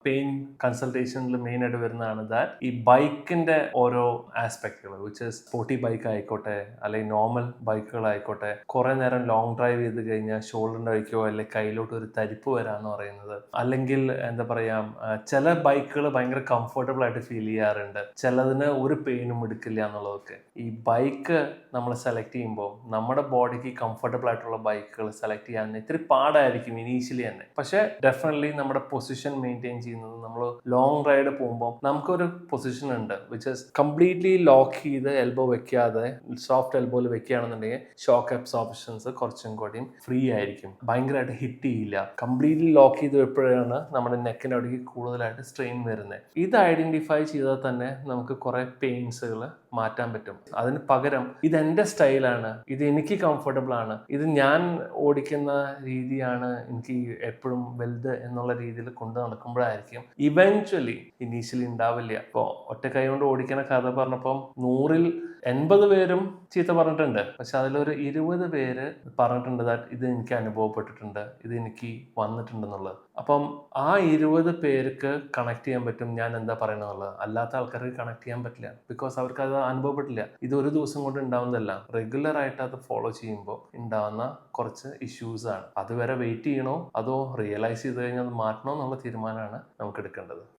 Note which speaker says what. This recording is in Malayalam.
Speaker 1: പെയിൻ കൺസൾട്ടേഷനിൽ മെയിൻ ആയിട്ട് വരുന്നതാണ് ദാറ്റ് ഈ ബൈക്കിന്റെ ഓരോ ആസ്പെക്ടുകൾ വിച്ച് ഇസ് സ്പോർട്ടി ബൈക്ക് ആയിക്കോട്ടെ അല്ലെങ്കിൽ നോർമൽ ബൈക്കുകളായിക്കോട്ടെ കുറെ നേരം ലോങ് ഡ്രൈവ് ചെയ്ത് കഴിഞ്ഞാൽ ഷോൾഡറിന്റെ വഴിക്കോ അല്ലെങ്കിൽ കയ്യിലോട്ട് ഒരു തരിപ്പ് വരാന്ന് പറയുന്നത്, അല്ലെങ്കിൽ എന്താ പറയാ ചില ബൈക്കുകൾ ഭയങ്കര കംഫർട്ടബിൾ ആയിട്ട് ഫീൽ ചെയ്യാറുണ്ട്, ചിലതിന് ഒരു പെയിനും എടുക്കില്ല എന്നുള്ളതൊക്കെ. ഈ ബൈക്ക് നമ്മൾ സെലക്ട് ചെയ്യുമ്പോൾ നമ്മുടെ ബോഡിക്ക് കംഫർട്ടബിൾ ആയിട്ടുള്ള ബൈക്കുകൾ സെലക്ട് ചെയ്യാൻ ഇത്തിരി പാടായിരിക്കും ഇനീഷ്യലി തന്നെ. പക്ഷെ ഡെഫിനറ്റ്ലി നമ്മുടെ പൊസിഷൻ മെയിൻറ്റെയിൻ ചെയ്യുന്നത് നമ്മൾ ലോങ് റൈഡ് പോകുമ്പോൾ നമുക്കൊരു പൊസിഷൻ ഉണ്ട് വിച്ച് ഇസ് കംപ്ലീറ്റ്ലി ലോക്ക് ചെയ്ത് എൽബോ വെക്കാതെ സോഫ്റ്റ് എൽബോയിൽ വെക്കുകയാണെന്നുണ്ടെങ്കിൽ ഷോക്ക് അബ്സോർപ്ഷൻസ് കുറച്ചും കൂടിയും ഫ്രീ ആയിരിക്കും, ഭയങ്കരമായിട്ട് ഹിറ്റ് ചെയ്യില്ല. കംപ്ലീറ്റ്ലി ലോക്ക് ചെയ്ത് വെപ്പോഴാണ് നമ്മുടെ നെക്കിൻ്റെ അവിടേക്ക് കൂടുതലായിട്ട് സ്ട്രെയിൻ വരുന്നത്. ഇത് ഐഡന്റിഫൈ ചെയ്താൽ തന്നെ നമുക്ക് കുറെ പെയിൻസുകൾ മാറ്റാൻ പറ്റും. അതിന് പകരം ഇത് എൻ്റെ സ്റ്റൈലാണ്, ഇത് എനിക്ക് കംഫർട്ടബിൾ ആണ്, ഇത് ഞാൻ ഓടിക്കുന്ന രീതിയാണ് എനിക്ക് എപ്പോഴും വലുത് എന്നുള്ള രീതിയിൽ കൊണ്ട് നടക്കുമ്പോഴായിരിക്കും ഇവൻച്വലി ഇനീഷ്യലി ഉണ്ടാവില്ല. ഇപ്പോൾ ഒറ്റ കൈ കൊണ്ട് ഓടിക്കുന്ന കഥ പറഞ്ഞപ്പം 100-ൽ 80 പേരും ചീത്ത പറഞ്ഞിട്ടുണ്ട്, പക്ഷെ അതിലൊരു 20 പേര് പറഞ്ഞിട്ടുണ്ട് ദാറ്റ് ഇത് എനിക്ക് അനുഭവപ്പെട്ടിട്ടുണ്ട്, ഇത് എനിക്ക് വന്നിട്ടുണ്ടെന്നുള്ളത്. അപ്പം ആ 20 പേർക്ക് കണക്ട് ചെയ്യാൻ പറ്റും ഞാൻ എന്താ പറയണമെന്നുള്ളത്. അല്ലാത്ത ആൾക്കാർക്ക് കണക്ട് ചെയ്യാൻ പറ്റില്ല, ബിക്കോസ് അവർക്ക് അത് അനുഭവപ്പെട്ടില്ല. ഇത് ഒരു ദിവസം കൊണ്ട് ഉണ്ടാവുന്നതല്ല, റെഗുലർ ആയിട്ട് അത് ഫോളോ ചെയ്യുമ്പോൾ ഉണ്ടാവുന്ന കുറച്ച് ഇഷ്യൂസ് ആണ്. അതുവരെ വെയിറ്റ് ചെയ്യണോ അതോ റിയലൈസ് ചെയ്ത് കഴിഞ്ഞാൽ അത് മാറ്റണോ എന്നുള്ള തീരുമാനമാണ് നമുക്ക് എടുക്കേണ്ടത്.